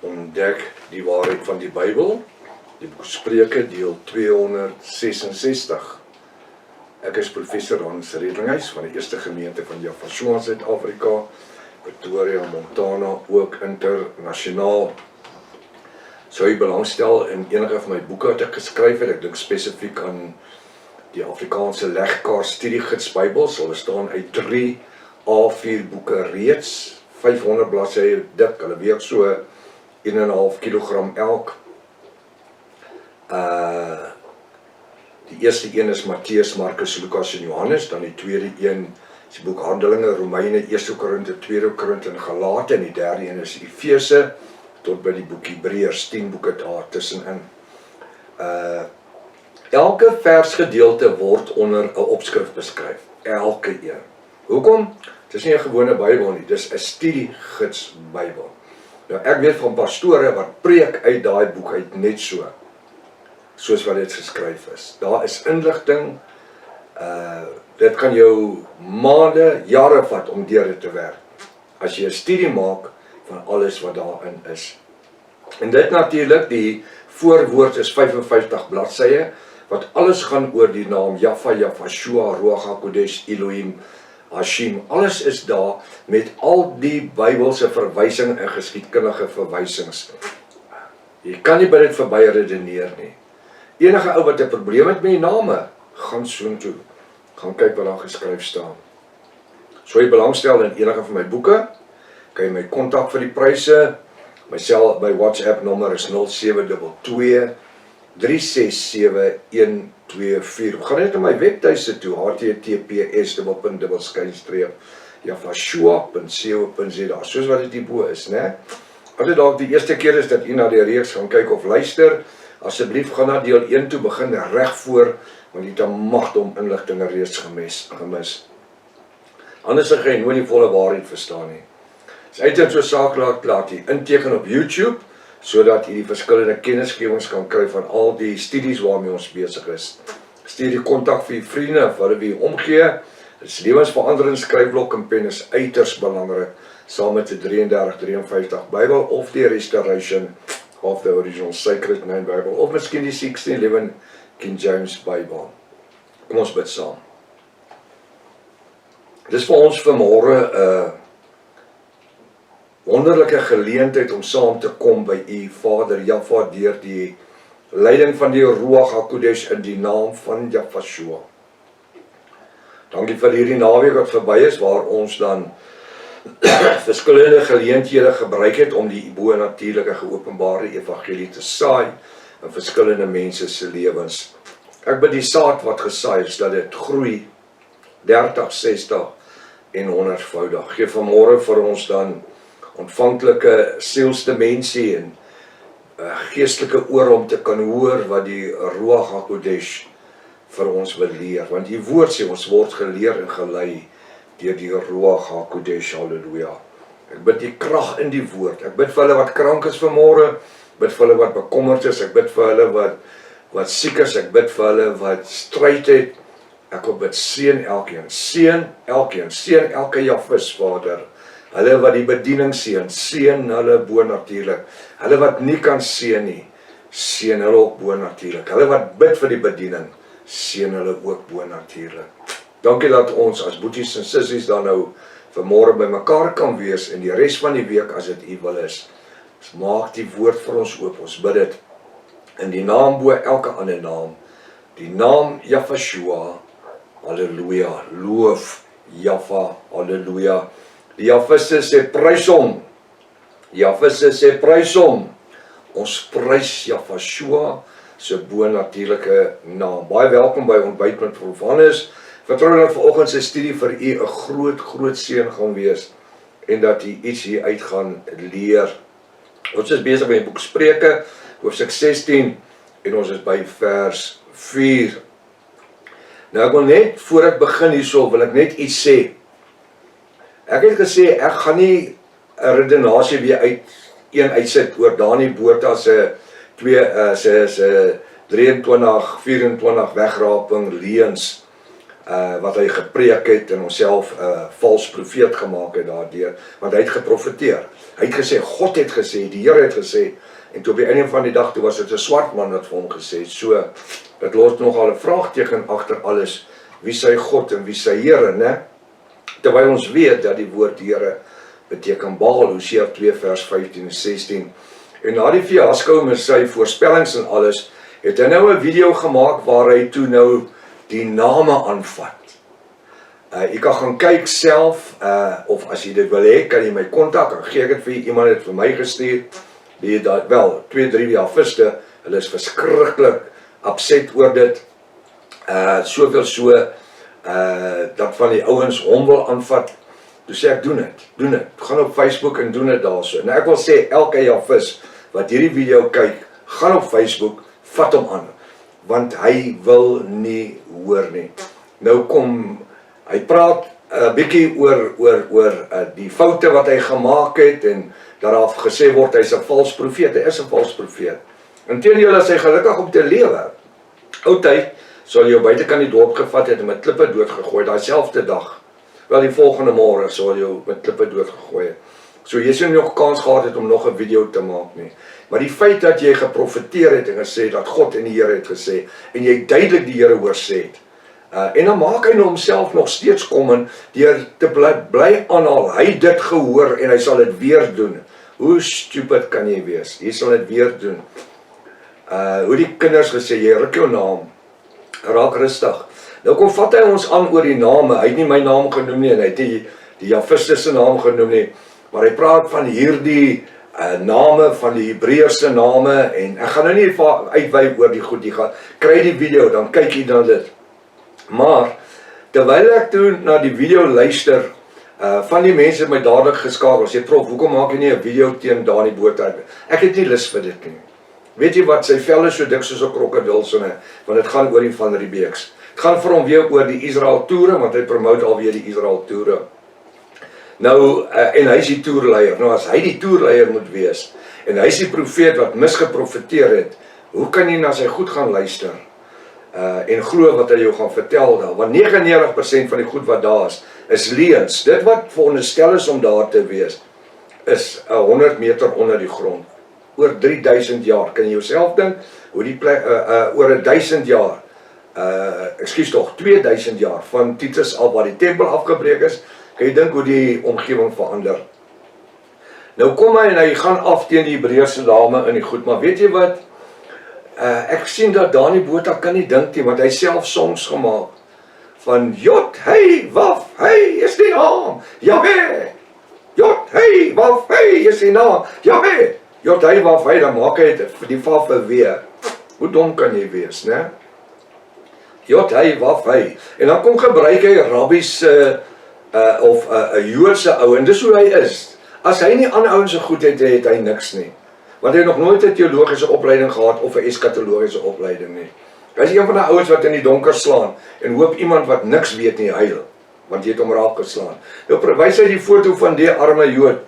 Ontdek die waarheid van die Bybel, die boek Spreuke, deel 266. Ek is professor Hans Redlinghuis van die Eerste Gemeente van Jaffa, Suid-Afrika, Pretoria, Montana, ook internasionaal. Sou jy belangstel in enige van my boeke wat ek geskryf het, ek dink spesifiek aan die Afrikaanse legkaart studiegids Bybel, sal staan uit 3 A4 boeke reeds, 500 bladsye dik, hulle weeg so 1,5 kilogram elk. Die eerste een is Matteus, Markus, Lukas en Johannes, dan die tweede een is die boek Handelinge, Romeine, 1 Korinte, 2 Korinte en Galate, en die derde een is Efese, tot by die boek Hebreërs, 10 boeke daar tussenin. Elke versgedeelte word onder 'n opskrif beskryf, elke een. Hoekom? Het is nie 'n gewone Bybel nie, dis 'n studiegids Bybel. Nou ek weet van pastore wat preek uit daai boek uit net so, soos wat dit geskryf is. Daar is inligting, dit kan jou maande, jare vat om deur dit te werk, as jy 'n studie maak van alles wat daarin is. En dit natuurlik, die voorwoord is 55 bladsye, wat alles gaan oor die naam Jaffa, Jafashua, Ruach HaKodesh, Elohim, Hashim, alles is daar met al die Bybelse verwysing en geskiedkundige verwysings. Jy kan nie by dit verby redeneer nie. Enige ou wat 'n probleem het met die name, gaan soontoe. Gaan kyk wat daar geskryf staan. Sou jy belangstel in enige van my boeke, kan jy my kontak vir die pryse. My WhatsApp nommer is 0722 367-124. Gaan net na my webtuiste toe, https://jafashua.co.za, soos wat dit hierbo is, né? As dit dalk die eerste keer is dat u na die reeks gaan kyk of luister, asseblief gaan na deel 1 toe, begin reg voor, want jy het 'n magdom inligting reeds gemis. Anders gaan jy nooit die volle waarheid verstaan nie. Dis uiteindelik so saak laat jy inteken op YouTube, sodat jy die verskillende kennisgewings kan kry van al die studies waarmee ons besig is. Stuur die kontak vir die vriende, of hulle wie omgee. Dit is lewensveranderende skryfblok en pen is uiters belangrik, saam met die 3353 Bybel, of die Restoration of the Original Sacred Name Bible, of miskien die 1611 King James Bybel. Kom ons bid saam. Dis vir ons vanmôre wonderlike geleentheid om saam te kom by u Vader Jaffa deur die leiding van die Ruach HaKodesh in die naam van Jafashua. Dankie vir hierdie naweek wat verby is, waar ons dan verskillende geleenthede gebruik het om die bo-natuurlike geopenbaarde evangelie te saai in verskillende mense se lewens. Ek bid die saad wat gesaai is, dat dit groei 30, 60 en 100voudig. Geef vanmôre vir ons dan ontvanklike sielsdimensie en geestelike oor om te kan hoor wat die Ruach HaKodesh vir ons wil leer. Want die woord sê ons word geleer en gelei deur die Ruach HaKodesh, halleluja. Ek bid die krag in die woord. Ek bid vir hulle wat krank is vanmôre, ek bid vir hulle wat bekommerd is, ek bid vir hulle wat siek is, ek bid vir hulle wat stryd het. Ek wil bid, seën elkeen, seën elke Jafis, Vader. Hulle wat die bediening seën hulle bo-natuurlik. Hulle wat nie kan seën nie, seën hulle ook bo-natuurlik. Hulle wat bid vir die bediening, seën hulle ook bo-natuurlik. Dankie dat ons as boeties en sissies dan nou vanmôre by mekaar kan wees en die res van die week as dit u wil is. Maak die woord vir ons oop, ons bid dit in die naam bo elke ander naam, die naam Jafashua, halleluja, loof Jaffa, halleluja. Die Jafisse sê prys hom. Jafisse sê prys hom. Ons prys Jafashua se bo-natuurlike naam. Baie welkom by Ontbyt met Prof. Hannes. Vertrou dat vanoggend se studie vir u 'n groot seën gaan wees en dat u iets hier uit gaan leer. Ons is besig met die boek Spreuke, hoofstuk 16 en ons is by vers 4. Nou ek wil net, voor ek begin hierso, wil ek net iets sê. Ek het gesê, ek gaan nie 'n redenasie weer uitsit oor Dani Botha se 23, 24 wegraping, leuns. wat hy gepreek het en homself vals profeet gemaak het daardeur, want hy het geprofeteer. Hy het gesê, God het gesê, die Here het gesê, en toe op die einde van die dag, toe was dit 'n swart man wat vir hom gesê, so, dit los nogal 'n vraagteken agter alles, wie sy God en wie sy Here, né? Terwyl ons weet dat die woord Here beteken Baal, Hosea 2 vers 15 en 16, en na die fiasco met sy voorspellings en alles, het hy nou 'n video gemaak waar hy toe nou die name aanvat. Jy kan gaan kyk self, of as jy dit wil hê, kan jy my kontak, dan gee ek dit vir iemand het vir my gestuur, die dat wel, 2-3 javiste, hulle is verskriklik upset oor dit, soveel so, dat van die ouens hom wil aanvat, toe sê ek, doen dit, gaan op Facebook en doen dit daar so, en ek wil sê, elke javis, wat hierdie video kyk, gaan op Facebook, vat hom aan, want hy wil nie hoor nie. Nou kom, hy praat 'n bietjie oor die foute wat hy gemaak het, en dat daar gesê word, hy is 'n vals profeet, hy is 'n vals profeet. Inteendeel is hy gelukkig om te lewe. Ou tyd, sal jy jou buitekant die dorp gevat het en met klippe doodgegooi, daai selfde dag, wel die volgende môre sal jy met klippe doodgegooi het. So jy sien nog kans gehad het om nog 'n video te maak nie. Maar die feit dat jy geprofeteer het en gesê dat God en die Here het gesê, en jy duidelik die Here hoor sê het, en dan maak hy nou homself nog steeds kom en deur te bly aanhaal, hy het dit gehoor en hy sal dit weer doen. Hoe stupid kan jy wees? Hy sal dit weer doen. Hoe die kinders gesê, jy ruk jou naam, raak rustig. Nou kom vat hy ons aan oor die name, hy het nie my naam genoem nie, en hy het die Javiste se naam genoem nie, maar hy praat van hierdie name, van die Hebreëse name, en ek gaan nou nie uitwy oor die goed, jy gaan, kry die video, dan kyk jy dan dit. Maar, terwyl ek toe na die video luister, van die mense my dadelik geskakel, sê, Prof, hoekom maak jy nie 'n video teen Dani Botha? Ek het nie lus vir dit nie. Weet jy wat, sy vel is so dik soos 'n krokodilsonne, want dit gaan oor die Van Riebeeks. Het gaan vir hom weer oor die Israel toere, want hy promote alweer die Israel toere. Nou, en hy is die toerleier. Nou, as hy die toerleier moet wees, en hy is die profeet wat misgeprofeteer het, hoe kan jy na sy goed gaan luister? En glo wat hy jou gaan vertel daar, want 99% van die goed wat daar is leuns. Dit wat veronderstel is om daar te wees, is 100 meter onder die grond. Oor 3000 jaar, kan jy jouself dink, hoe die plek, oor 1000 jaar, 2000 jaar, van Titus al waar die tempel afgebreek is, kan jy dink hoe die omgewing verander. Nou kom hy en hy gaan af teen die Hebreëse dame in die goed, maar weet jy wat, ek sien dat Dani Botha kan nie dink nie, want hy self songs gemaak, van Jot, hey, waf, hey, is die naam, Jahwe, Jot, hey, waf, hey, is die naam, Jahwe, Jot, hey, waf, hey, dan maak hy die vafe weer. Hoe dom kan jy wees, ne? Jot, hey, waf, hey, en dan kom gebruik hy rabbies, of 'n Joodse ou, en dis hoe hy is. As hy nie ander ouens so goed het, het hy niks nie. Want hy het nog nooit 'n teologiese opleiding gehad, of 'n eskatologiese opleiding nie. Hy is een van die ouens wat in die donker slaan, en hoop iemand wat niks weet nie huil, want jy het hom raak geslaan. Nou wys hy die foto van die arme Jood,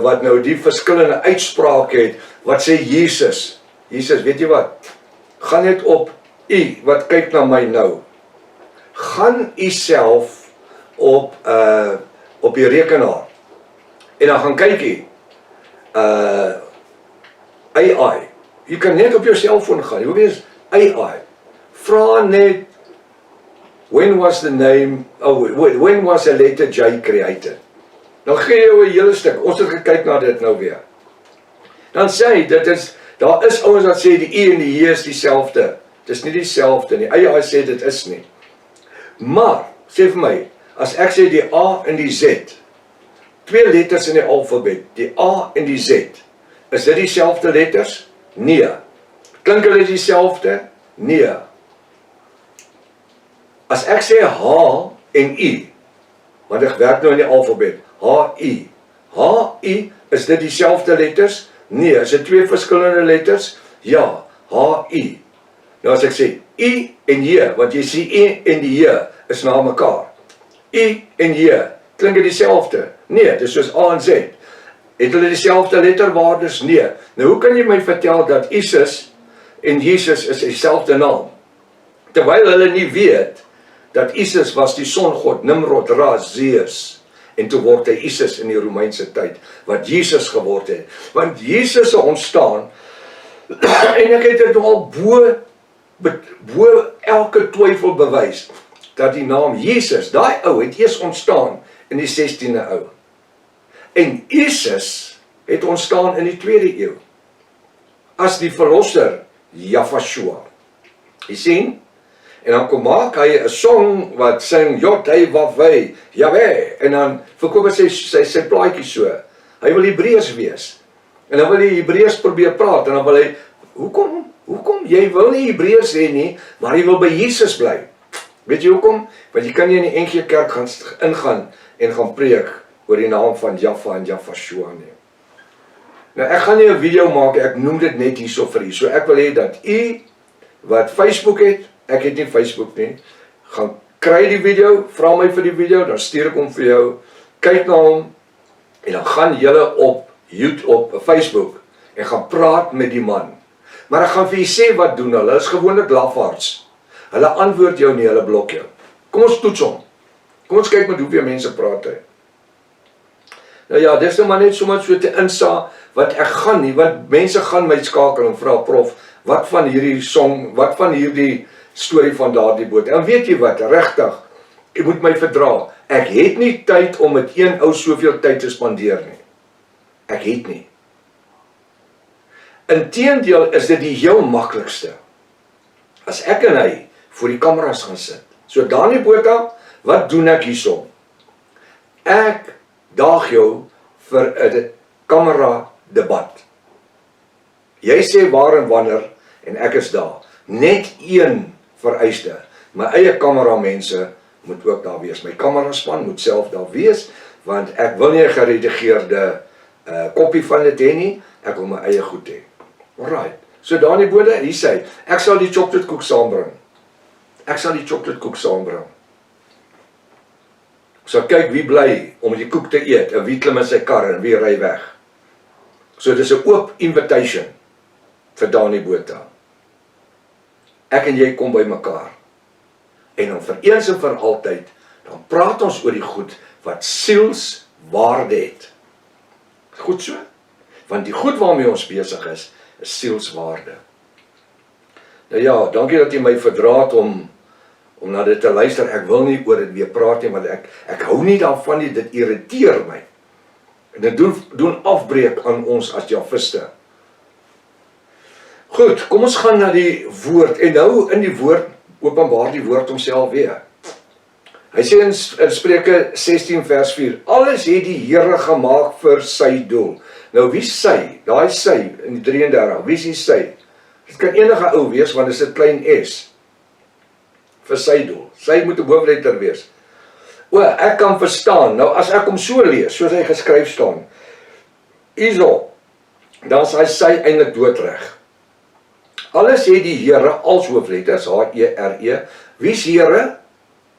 wat nou die verskillende uitsprake het, wat sê Jesus, weet jy wat, gaan net op, wat kyk na my nou, gaan u self op die rekenaar, en dan gaan kyk jy, AI, jy kan net op jou cellfoon gaan, jy weet AI, vra net, when was a letter J created? Dan gee jy 'n hele stuk, ons het gekyk na dit nou weer. Dan sê hy, daar is ouens wat sê die I en die J is dieselfde, dit is nie dieselfde nie, AI sê dit is nie. Maar, sê vir my, as ek sê die A en die Z, 2 letters in die alfabet, die A en die Z, is dit dieselfde letters? Nee. Klink hulle dieselfde? Nee. As ek sê H en I, want ek werk nou in die alfabet, H-I, is dit dieselfde letters? Nee. Is dit 2 verskillende letters? Ja, H-I. Nou as ek sê I en J, want jy sê I en die J is na mekaar. I en J, klink dit dieselfde? Nee, dit is soos A en Z. Het hulle dieselfde letterwaardes? Nee. Nou hoe kan jy my vertel dat Isis en Jesus is dieselfde naam? Terwyl hulle nie weet dat Isis was die songod, Nimrod, Ra, Zeus. En toe word hy Isis in die Romeinse tyd, wat Jesus geword het. Want Jesus is ontstaan, en ek het dit al bo elke twyfel bewys, dat die naam Jesus, daai ou, het eers ontstaan in die 16de eeu. En Isis het ontstaan in die 2de eeu, as die verlosser, Jafashua. Jy sien? En dan kom maak hy 'n song wat sing Jod-Heh-Wav-Heh, Jahweh, en dan verkoop hy sy plaatjie so. Hy wil Hebreërs wees. En dan wil hy Hebreërs probeer praat, en dan wil hy, hoekom? Jy wil nie Hebreërs hê nie, maar jy wil by Jesus bly. Weet jy hoekom? Want jy kan nie in die NG Kerk gaan ingaan en gaan preek oor die naam van Jaffa en Jafashua nie. Nou ek gaan nie 'n video maak, ek noem dit net hierso vir u. So ek wil hê dat u wat Facebook het, ek het nie Facebook nie, gaan kry die video, vra my vir die video, dan stuur ek hom vir jou, kyk na hom, en dan gaan julle op YouTube, op Facebook, en gaan praat met die man. Maar ek gaan vir jy sê wat doen hulle, is gewoonlik lafaards. Hulle antwoord jou nie, hulle blok jou. Kom ons toets hom. Kom ons kyk met hoeveel mense praat hy. Nou ja, dis nou maar net so te insa, wat ek gaan nie, want mense gaan my skakel en vra, prof, wat van hierdie song, wat van hierdie storie van daardie boot. En weet jy wat, regtig, jy moet my verdra, ek het nie tyd om met een ou soveel tyd te spandeer nie. Ek het nie. Inteendeel is dit die heel maklikste, as ek en hy voor die kameras gaan sit. So Dani Botha, wat doen ek hierso? Ek daag jou vir 'n kamera debat. Jy sê waar en wanneer, en ek is daar. Net een vereiste. My eie kameramense moet ook daar wees. My kameraspan moet self daar wees, want ek wil nie 'n geredigeerde kopie van dit hê nie, ek wil my eie goed hê. Alright, so Dani Botha, hier sê, ek sal die chocolate koek saambring. Ek sal die chocolate koek saambring. Ek sal kyk wie bly om die koek te eet, en wie klim in sy kar en wie ry weg. So dis 'n oop invitation vir Dani Botha. Ek en jy kom by mekaar. En dan vir eens en vir altyd, dan praat ons oor die goed wat sielswaarde het. Goed so? Want die goed waarmee ons besig is sielswaarde. Nou ja, dankie dat jy my verdraat om na dit te luister. Ek wil nie oor dit weer praat nie, want ek hou nie daarvan nie, dit irriteer my. En dit doen afbreek aan ons as Jafiste. Goed, kom ons gaan na die woord, en nou in die woord, openbaar die woord homself weer. Hy sê in Spreuke 16 vers 4, alles het die Here gemaak vir sy doel. Nou wie sy? Daai sy in die 33, wie is die sy? Dit kan enige ou wees, want dit is 'n klein s. Vir sy doel. Sy moet 'n hoofletter wees. O, ek kan verstaan. Nou as ek hom so lees, soos hy geskryf staan, hierso, dan is hy sy eintlik doodreg. Alles het die Here als hoofletters, H-E-R-E. Wie is Here?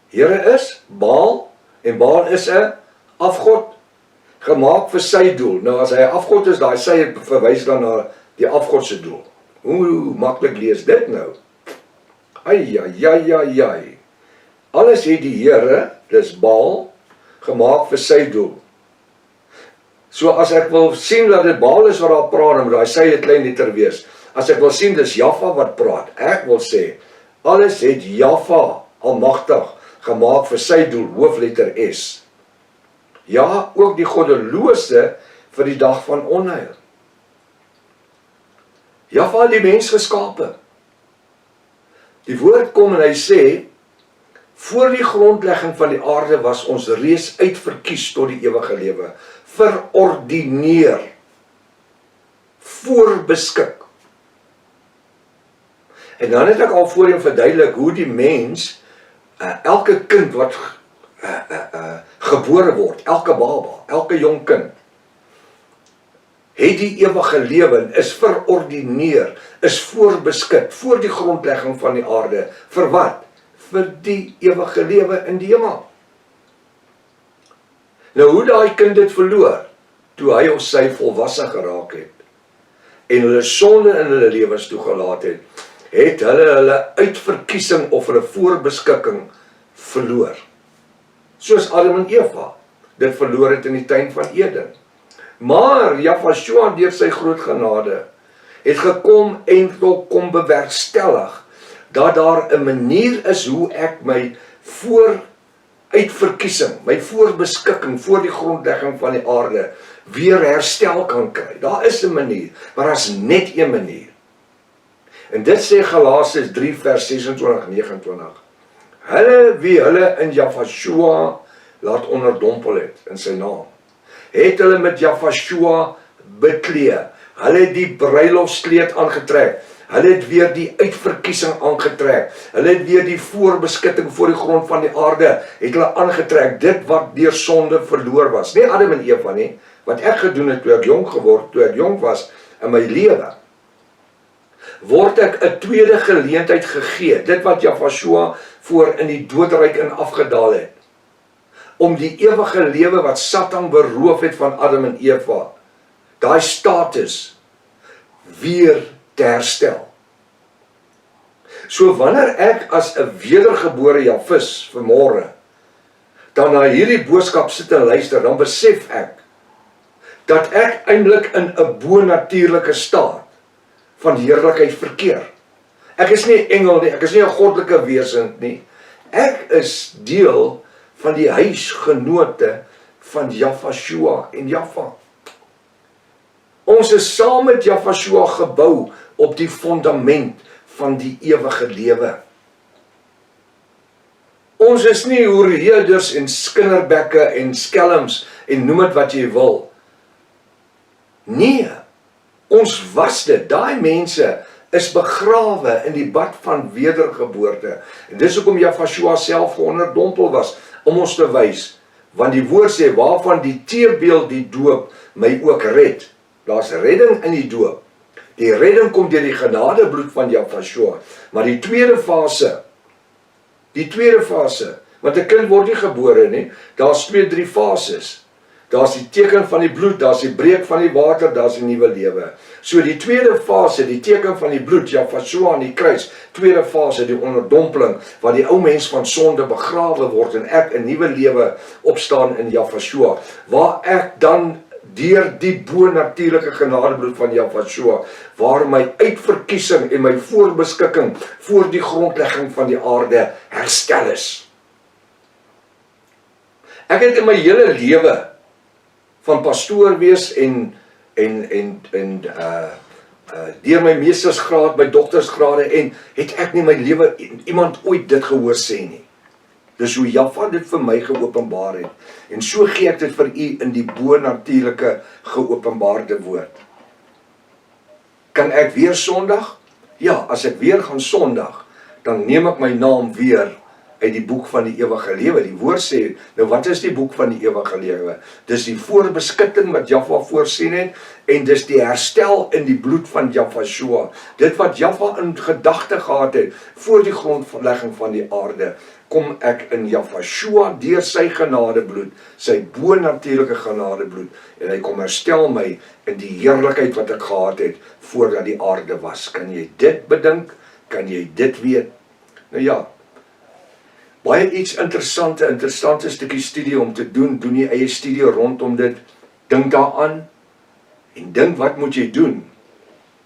Here is Baal, en Baal is 'n afgod, gemaak vir sy doel. Nou as hy 'n afgod is, daai sy verwys dan na die afgod se doel. Hoe maklik lees dit nou? Ai. Alles het die Here, dis Baal, gemaak vir sy doel. So as ek wil sien dat dit Baal is wat daar praat, dan moet daai sy 'n klein letter wees. As ek wil sien dis Jaffa wat praat, ek wil sê, alles het Jaffa, almagtig, gemaak vir sy doel, hoofletter S. Ja, ook die goddelose vir die dag van onheil. Jaffa het die mens geskape. Die woord kom en hy sê, voor die grondlegging van die aarde was ons reeds uitverkies tot die ewige lewe, verordineer, voorbeskik. En dan het ek al voorheen verduidelik hoe die mens, elke kind wat gebore word, elke baba, elke jong kind, het die ewige lewe, is verordineer, is voorbeskik, voor die grondlegging van die aarde, vir wat? Vir die ewige lewe in die hemel. Nou hoe daai kind dit verloor, toe hy of sy volwasse geraak het, en hulle sonde in hulle lewens toegelaat het hulle uitverkiesing of hulle voorbeskikking verloor. Soos Adam en Eva dit verloor het in die tuin van Eden. Maar Jahweh deur sy groot genade het gekom en kom bewerkstellig dat daar 'n manier is hoe ek my uitverkiesing, my voorbeskikking voor die grondlegging van die aarde weer herstel kan kry. Daar is 'n manier, maar daar is net een manier. En dit sê Galasiërs 3 vers 26-29. Hulle wie hulle in Jahweh laat onderdompel het in sy naam, het hulle met Jahweh beklee. Hulle het die bruilofskleed aangetrek. Hulle het weer die uitverkiesing aangetrek. Hulle het weer die voorbeskikking voor die grond van die aarde het hulle aangetrek. Dit wat deur sonde verloor was. Nie Adam en Eva nie. Wat ek gedoen het toe ek jong was in my lewe. Word ek 'n tweede geleentheid gegee. Dit wat Jahweh voor in die doodryk in afgedaal het. Om die ewige lewe wat Satan beroof het van Adam en Eva, daai status weer te herstel. So wanneer ek as 'n wedergebore Jafis vanmôre dan na hierdie boodskap sit en luister, dan besef ek dat ek eintlik in 'n bonatuurlike staat van heerlikheid verkeer. Ek is nie 'n engel nie, ek is nie 'n goddelike wesen nie. Ek is deel van die huisgenote van Jahweh en Jahwe. Ons is saam met Jahweh gebou op die fundament van die ewige lewe. Ons is nie hoereerders en skinderbekke en skelms en noem dit wat jy wil. Nee, ons was dit. Daai mense is begrawe in die bad van wedergeboorte. En dis hoekom Jahweh self geonderdompel was, om ons te wys. Want die woord sê, waarvan die teebeeld die doop my ook red. Daar's redding in die doop. Die redding kom deur die genadebloed van Jahweh. Maar die tweede fase, want 'n kind word nie gebore nie, daar's 2-3 fases. Daar's die teken van die bloed, daar's die breek van die water, daar's die nuwe lewe. So die tweede fase, die teken van die bloed, Jahweh aan die kruis, tweede fase, die onderdompeling, waar die ou mens van sonde begrawe word en ek 'n nuwe lewe opstaan in Jahweh, waar ek dan deur die bonatuurlike genadebloed van Jahweh, waar my uitverkiesing en my voorbeskikking voor die grondlegging van die aarde herstel is. Ek het in my hele lewe van pastoor wees en deur my meestersgraad, my doktersgrade en het ek nie my lewe iemand ooit dit gehoor sê nie. Dis hoe Jahwe dit vir my geopenbaar het. En so gee ek dit vir u in die bonatuurlike geopenbaarde woord. Kan ek weer sondig? Ja, as ek weer gaan sondig, dan neem ek my naam weer uit die boek van die ewige lewe. Die woord sê, nou wat is die boek van die ewige lewe? Dis die voorbeskikking wat Jahwe voorsien het, en dis die herstel in die bloed van Jahweh. Dit wat Jahwe in gedagte gehad het, voor die grondlegging van die aarde, kom ek in Jahweh deur sy genadebloed, sy bonatuurlike genadebloed, en hy kom herstel my in die heerlikheid wat ek gehad het, voordat die aarde was. Kan jy dit bedink? Kan jy dit weet? Nou ja, baie iets interessante stukkie studie om te doen, doen jy eie studie rondom dit, dink daaraan, en dink wat moet jy doen,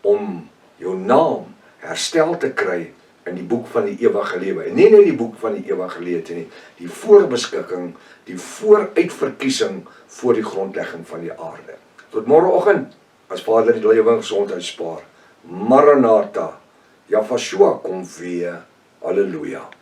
om jou naam herstel te kry, in die boek van die ewige lewe, en nie net die boek van die ewige lewe nie, die voorbeskikking, die vooruitverkiesing, voor die grondlegging van die aarde. Tot môreoggend, as Vader die lewe en gesondheid spaar, Maranatha, Jahweh kom weer, Halleluja.